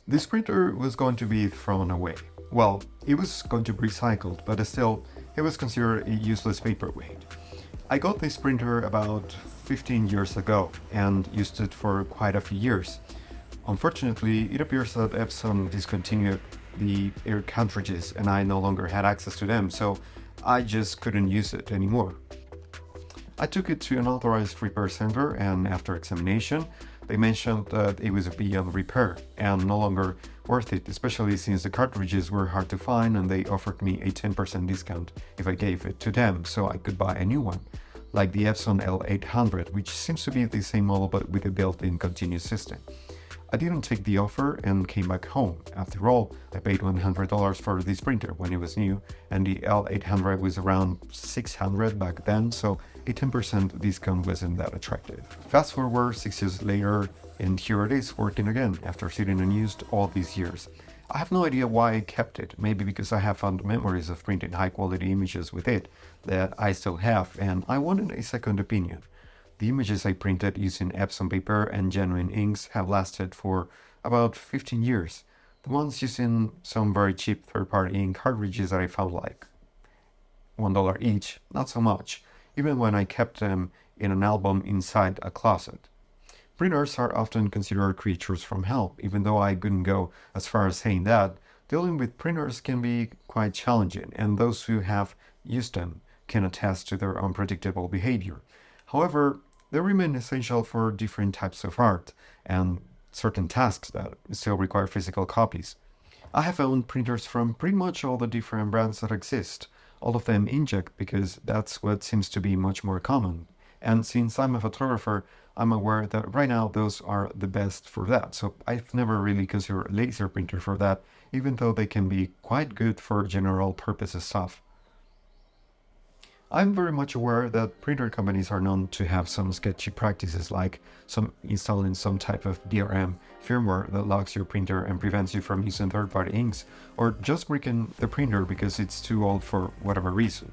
This printer was going to be thrown away. Well, it was going to be recycled, but still, it was considered a useless paperweight. I got this printer about 15 years ago and used it for quite a few years. Unfortunately, it appears that EPSON discontinued the air cartridges and I no longer had access to them, so I just couldn't use it anymore. I took it to an authorized repair center, and after examination, they mentioned that it was beyond repair and no longer worth it, especially since the cartridges were hard to find and they offered me a 10% discount if I gave it to them so I could buy a new one, like the EPSON L800, which seems to be the same model but with a built-in continuous system. I didn't take the offer and came back home. After all, I paid $100 for this printer when it was new, and the L800 was around $600 back then, so a 10% discount wasn't that attractive. Fast forward 6 years later, and here it is working again after sitting unused all these years. I have no idea why I kept it, maybe because I have fond memories of printing high quality images with it that I still have, and I wanted a second opinion. The images I printed using EPSON paper and genuine inks have lasted for about 15 years. The ones using some very cheap third-party ink cartridges that I found like $1 each, not so much, even when I kept them in an album inside a closet. Printers are often considered creatures from hell, even though I couldn't go as far as saying that. Dealing with printers can be quite challenging, and those who have used them can attest to their unpredictable behavior. However, they remain essential for different types of art and certain tasks that still require physical copies. I have owned printers from pretty much all the different brands that exist, all of them inkjet because that's what seems to be much more common. And since I'm a photographer, I'm aware that right now those are the best for that. So I've never really considered a laser printer for that, even though they can be quite good for general purposes stuff. I'm very much aware that printer companies are known to have some sketchy practices, like installing some type of DRM firmware that locks your printer and prevents you from using third-party inks, or just breaking the printer because it's too old for whatever reason.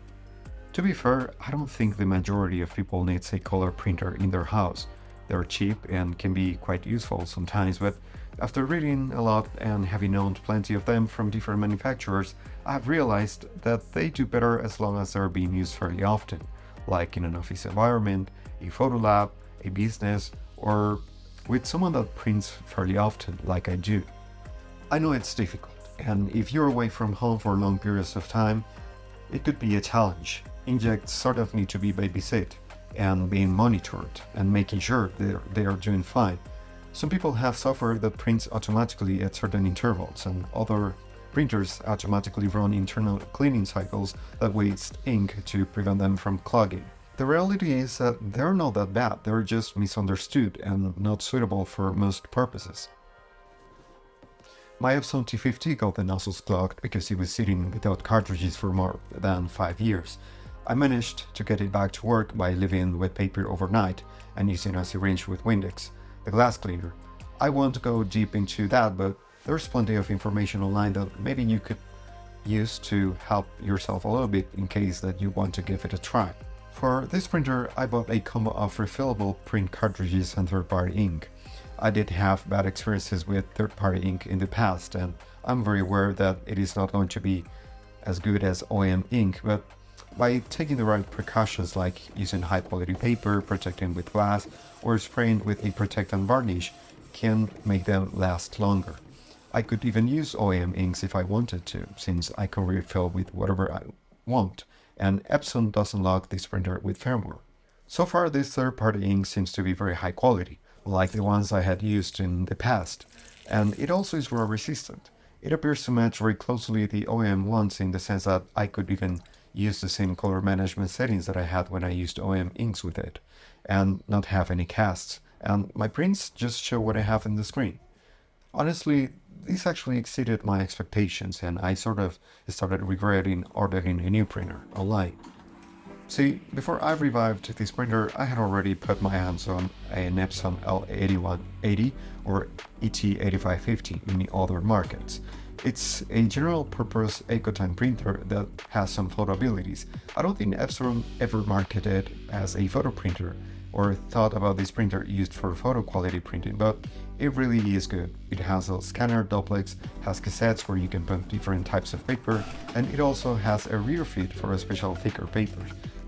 To be fair, I don't think the majority of people needs a color printer in their house. They're cheap and can be quite useful sometimes, but after reading a lot and having owned plenty of them from different manufacturers, I have realized that they do better as long as they're being used fairly often, like in an office environment, a photo lab, a business, or with someone that prints fairly often, like I do. I know it's difficult, and if you're away from home for long periods of time, it could be a challenge. Inkjets sort of need to be babysit and being monitored and making sure they are doing fine. Some people have software that prints automatically at certain intervals, and other printers automatically run internal cleaning cycles that waste ink to prevent them from clogging. The reality is that they're not that bad, they're just misunderstood and not suitable for most purposes. My EPSON T50 got the nozzles clogged because it was sitting without cartridges for more than 5 years. I managed to get it back to work by leaving wet paper overnight and using a syringe with Windex, the glass cleaner. I won't go deep into that, but there's plenty of information online that maybe you could use to help yourself a little bit in case that you want to give it a try. For this printer, I bought a combo of refillable print cartridges and third-party ink. I did have bad experiences with third-party ink in the past, and I'm very aware that it is not going to be as good as OEM ink, but by taking the right precautions like using high-quality paper, protecting with glass, or spraying with a protectant varnish can make them last longer. I could even use OEM inks if I wanted to, since I can refill with whatever I want, and EPSON doesn't lock this printer with firmware. So far, this third-party ink seems to be very high quality, like the ones I had used in the past, and it also is wear resistant. It appears to match very closely the OEM ones in the sense that I could even use the same color management settings that I had when I used OEM inks with it, and not have any casts, and my prints just show what I have in the screen. Honestly, this actually exceeded my expectations, and I sort of started regretting ordering a new printer online. See, before I revived this printer, I had already put my hands on an EPSON L8180 or ET8550 in the other markets. It's a general-purpose Ecotime printer that has some photo abilities. I don't think EPSON ever marketed as a photo printer, or thought about this printer used for photo quality printing, but it really is good. It has a scanner duplex, has cassettes where you can put different types of paper, and it also has a rear feed for a special thicker paper.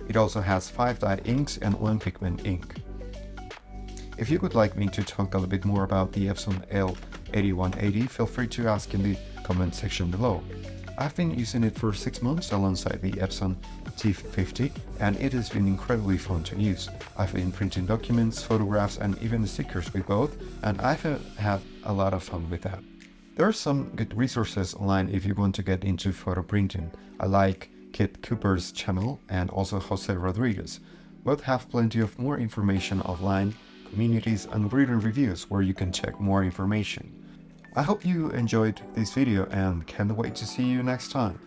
It also has 5-dye inks and 1-pigment ink. If you would like me to talk a little bit more about the EPSON L8180, feel free to ask in the comment section below. I've been using it for 6 months alongside the EPSON T50, and it has been incredibly fun to use. I've been printing documents, photographs, and even stickers with both, and I've had a lot of fun with that. There are some good resources online if you want to get into photo printing. I like Kit Cooper's channel and also Jose Rodriguez. Both have plenty of more information offline, communities, and written reviews where you can check more information. I hope you enjoyed this video and can't wait to see you next time.